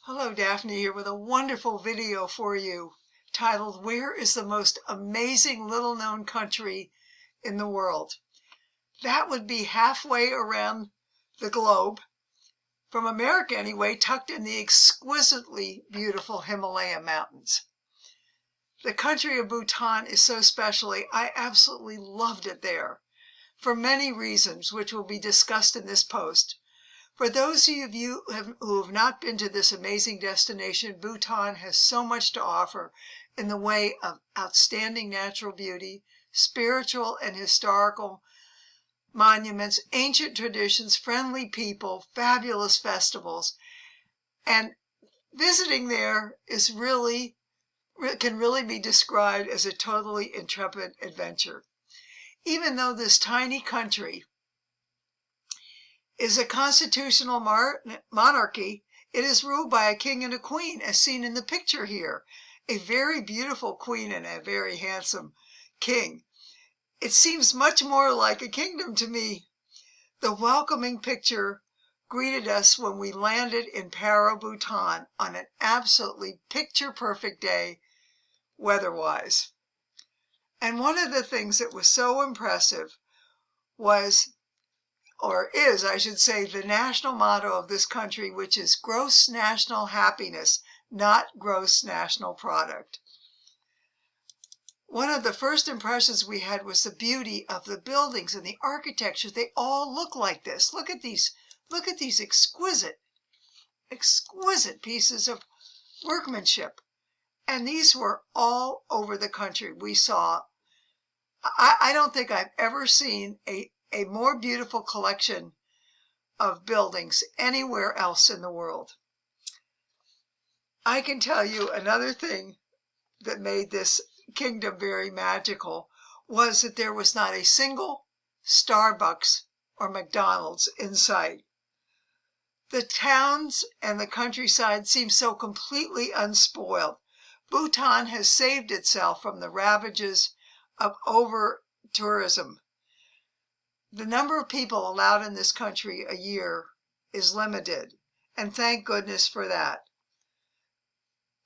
Hello, Daphne here with a wonderful video for you titled, Where is the Most Amazing Little Known Country in the World? That would be halfway around the globe, from America anyway, tucked in the exquisitely beautiful Himalayan Mountains. The country of Bhutan is so special. I absolutely loved it there for many reasons, which will be discussed in this post. For those of you who have not been to this amazing destination, Bhutan has so much to offer in the way of outstanding natural beauty, spiritual and historical monuments, ancient traditions, friendly people, fabulous festivals, and visiting there can really be described as a totally intrepid adventure. Even though this tiny country is a constitutional monarchy, it is ruled by a king and a queen, as seen in the picture here. A very beautiful queen and a very handsome king. It seems much more like a kingdom to me. The welcoming picture greeted us when we landed in Paro, Bhutan on an absolutely picture-perfect day, weather-wise. And one of the things that was so impressive is, I should say, the national motto of this country, which is gross national happiness, not gross national product. One of the first impressions we had was the beauty of the buildings and the architecture. They all look like this. Look at these exquisite pieces of workmanship. And these were all over the country. We saw, I don't think I've ever seen a more beautiful collection of buildings anywhere else in the world. I can tell you another thing that made this kingdom very magical was that there was not a single Starbucks or McDonald's in sight. The towns and the countryside seem so completely unspoiled. Bhutan has saved itself from the ravages of over-tourism. The number of people allowed in this country a year is limited, and thank goodness for that.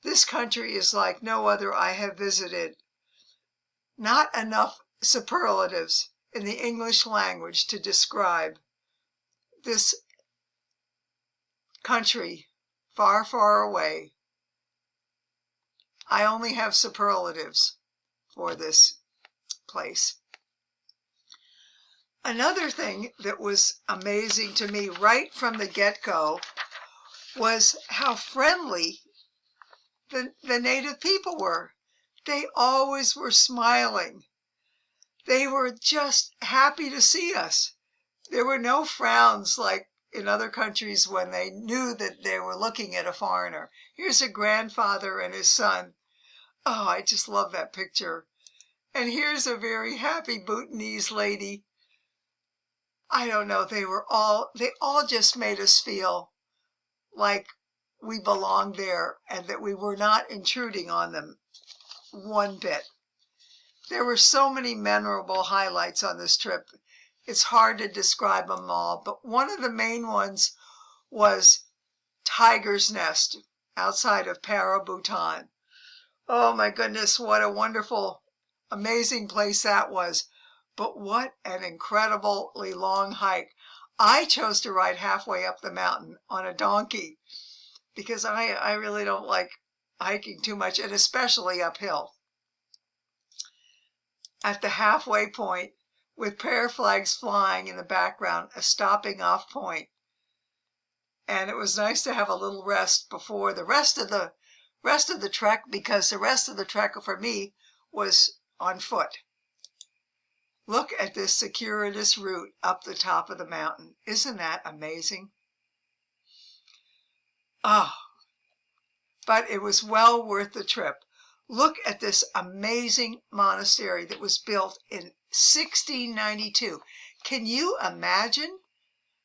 This country is like no other I have visited. Not enough superlatives in the English language to describe this country far, far away. I only have superlatives for this place. Another thing that was amazing to me right from the get-go was how friendly the native people were. They always were smiling. They were just happy to see us. There were no frowns like in other countries when they knew that they were looking at a foreigner. Here's a grandfather and his son. Oh, I just love that picture. And here's a very happy Bhutanese lady. I don't know, they all just made us feel like we belonged there and that we were not intruding on them one bit. There were so many memorable highlights on this trip. It's hard to describe them all, but one of the main ones was Tiger's Nest outside of Paro, Bhutan. Oh my goodness, what a wonderful, amazing place that was. But what an incredibly long hike. I chose to ride halfway up the mountain on a donkey because I really don't like hiking too much, and especially uphill. At the halfway point, with prayer flags flying in the background, a stopping off point. And it was nice to have a little rest before the rest of the trek, because the rest of the trek for me was on foot. Look at this circuitous route up the top of the mountain. Isn't that amazing? Oh, but it was well worth the trip. Look at this amazing monastery that was built in 1692. Can you imagine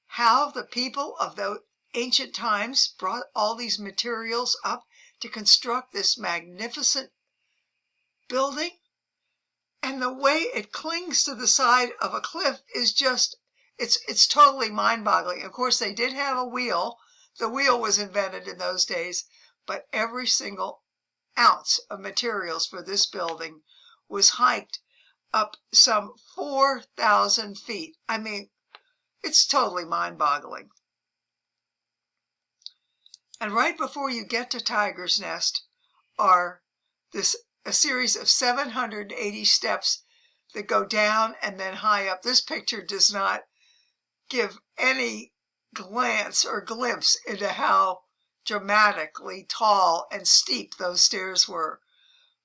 how the people of the ancient times brought all these materials up to construct this magnificent building? And the way it clings to the side of a cliff is just, it's totally mind-boggling. Of course, they did have a wheel the wheel was invented in those days, but every single ounce of materials for this building was hiked up some 4,000 feet. I mean, it's totally mind-boggling. And right before you get to Tiger's Nest are a series of 780 steps that go down and then high up. This picture does not give any glance or glimpse into how dramatically tall and steep those stairs were,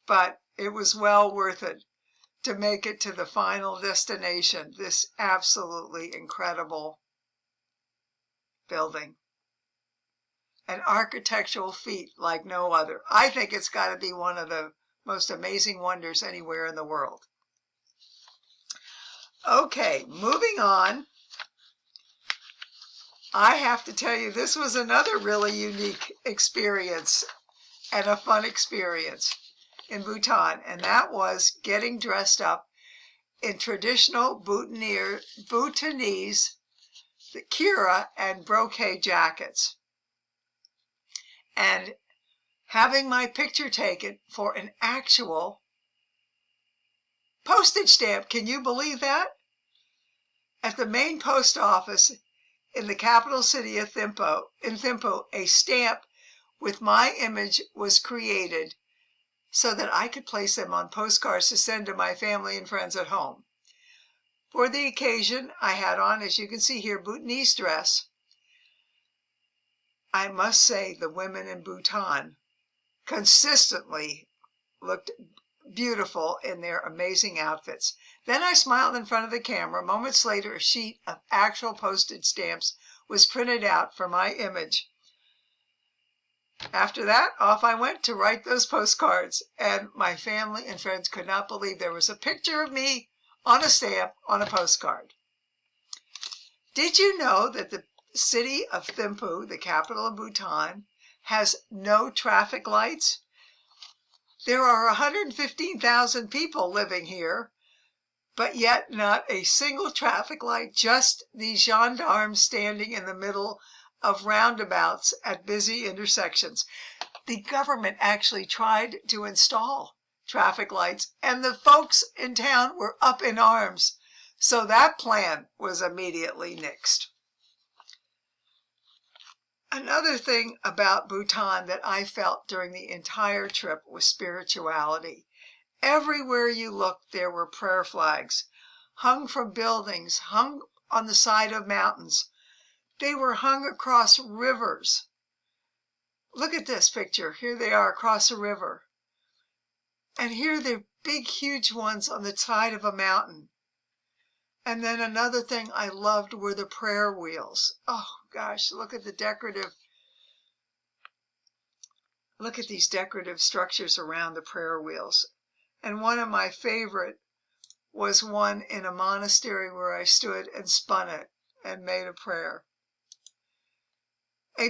but it was well worth it to make it to the final destination, this absolutely incredible building. An architectural feat like no other. I think it's got to be one of the most amazing wonders anywhere in the world. Okay, moving on. I have to tell you, this was another really unique experience and a fun experience in Bhutan, and that was getting dressed up in traditional Bhutanese kira and brocade jackets, and having my picture taken for an actual postage stamp. Can you believe that? At the main post office in the capital city of Thimphu, a stamp with my image was created so that I could place them on postcards to send to my family and friends at home. For the occasion, I had on, as you can see here, Bhutanese dress. I must say the women in Bhutan consistently looked beautiful in their amazing outfits. Then I smiled in front of the camera. Moments later, a sheet of actual postage stamps was printed out for my image. After that, off I went to write those postcards, and my family and friends could not believe there was a picture of me on a stamp on a postcard. Did you know that the city of Thimphu, the capital of Bhutan, has no traffic lights? There are 115,000 people living here, but yet not a single traffic light, just these gendarmes standing in the middle of roundabouts at busy intersections. The government actually tried to install traffic lights, and the folks in town were up in arms, so that plan was immediately nixed. Another thing about Bhutan that I felt during the entire trip was spirituality. Everywhere you looked, there were prayer flags, hung from buildings, hung on the side of mountains. They were hung across rivers. Look at this picture. Here they are across a river. And here they're big, huge ones on the side of a mountain. And then another thing I loved were the prayer wheels. Oh gosh, look at these decorative structures around the prayer wheels. And one of my favorite was one in a monastery where I stood and spun it and made a prayer. A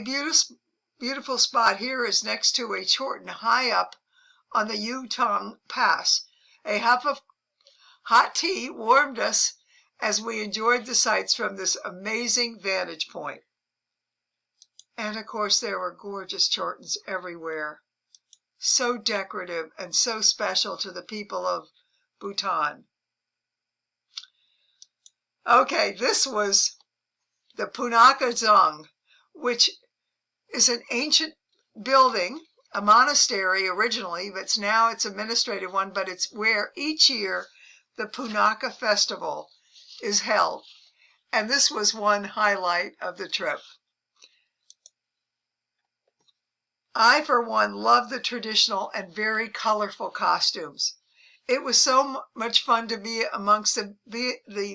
beautiful spot here is next to a chorten high up on the Yutong Pass. A cup of hot tea warmed us as we enjoyed the sights from this amazing vantage point. And of course there were gorgeous chortens everywhere, so decorative and so special to the people of Bhutan. Okay, this was the Punaka Zong, which is an ancient building, a monastery originally, but now it's an administrative one, but it's where each year the Punaka Festival is held. And this was one highlight of the trip. I, for one, love the traditional and very colorful costumes. It was so much fun to be amongst the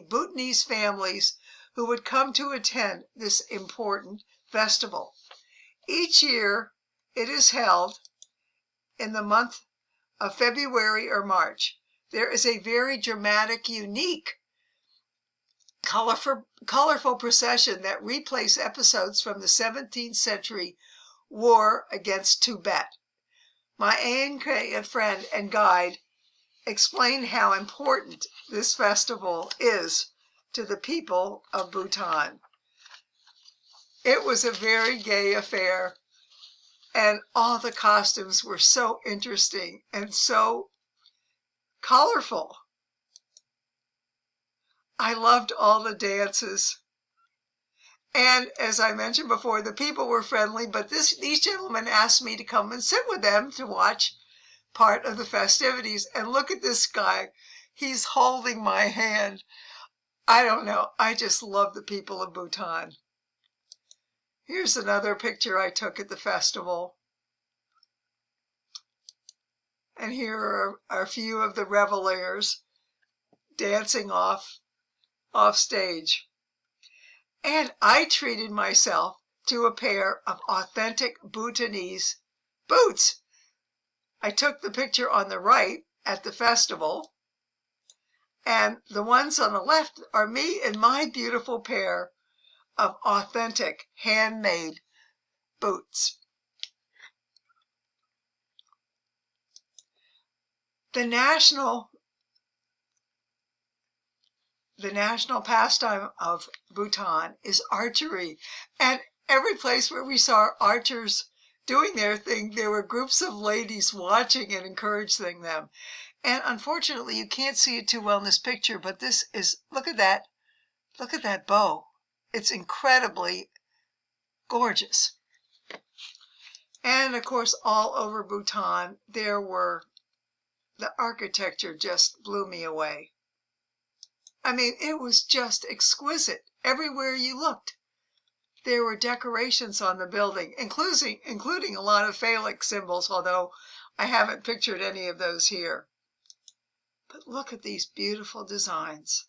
Bhutanese families who would come to attend this important festival. Each year, it is held in the month of February or March. There is a very dramatic, unique, colorful procession that replays episodes from the 17th century war against Tibet. My ANK friend and guide explained how important this festival is to the people of Bhutan. It was a very gay affair, and all the costumes were so interesting and so colorful. I loved all the dances. And as I mentioned before, the people were friendly, but these gentlemen asked me to come and sit with them to watch part of the festivities. And look at this guy. He's holding my hand. I don't know. I just love the people of Bhutan. Here's another picture I took at the festival. And here are a few of the revelers dancing off stage. And I treated myself to a pair of authentic Bhutanese boots. I took the picture on the right at the festival, and the ones on the left are me in my beautiful pair of authentic handmade boots. The national pastime of Bhutan is archery, and every place where we saw archers doing their thing, there were groups of ladies watching and encouraging them. And unfortunately, you can't see it too well in this picture, but this is, look at that bow. It's incredibly gorgeous. And of course, all over Bhutan, the architecture just blew me away. I mean, it was just exquisite. Everywhere you looked, there were decorations on the building, including a lot of phallic symbols, although I haven't pictured any of those here. But look at these beautiful designs.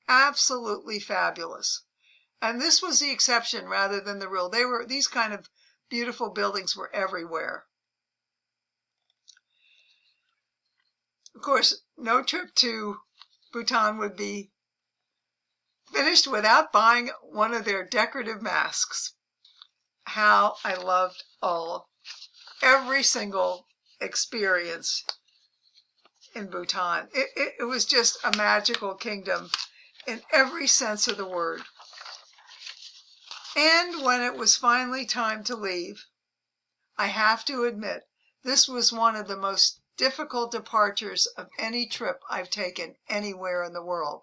Absolutely fabulous. And this was the exception rather than the rule. These kind of beautiful buildings were everywhere. Of course, no trip to Bhutan would be finished without buying one of their decorative masks. How I loved every single experience in Bhutan. It was just a magical kingdom in every sense of the word. And when it was finally time to leave, I have to admit, this was one of the most difficult departures of any trip I've taken anywhere in the world.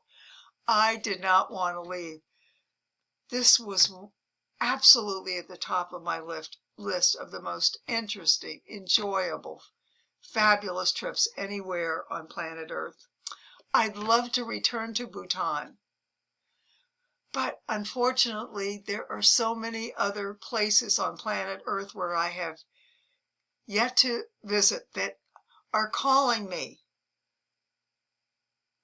I did not want to leave. This was absolutely at the top of my list of the most interesting, enjoyable, fabulous trips anywhere on planet Earth. I'd love to return to Bhutan, but unfortunately, there are so many other places on planet Earth where I have yet to visit that are calling me,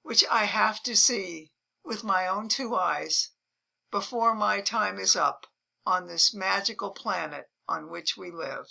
which I have to see with my own two eyes before my time is up on this magical planet on which we live.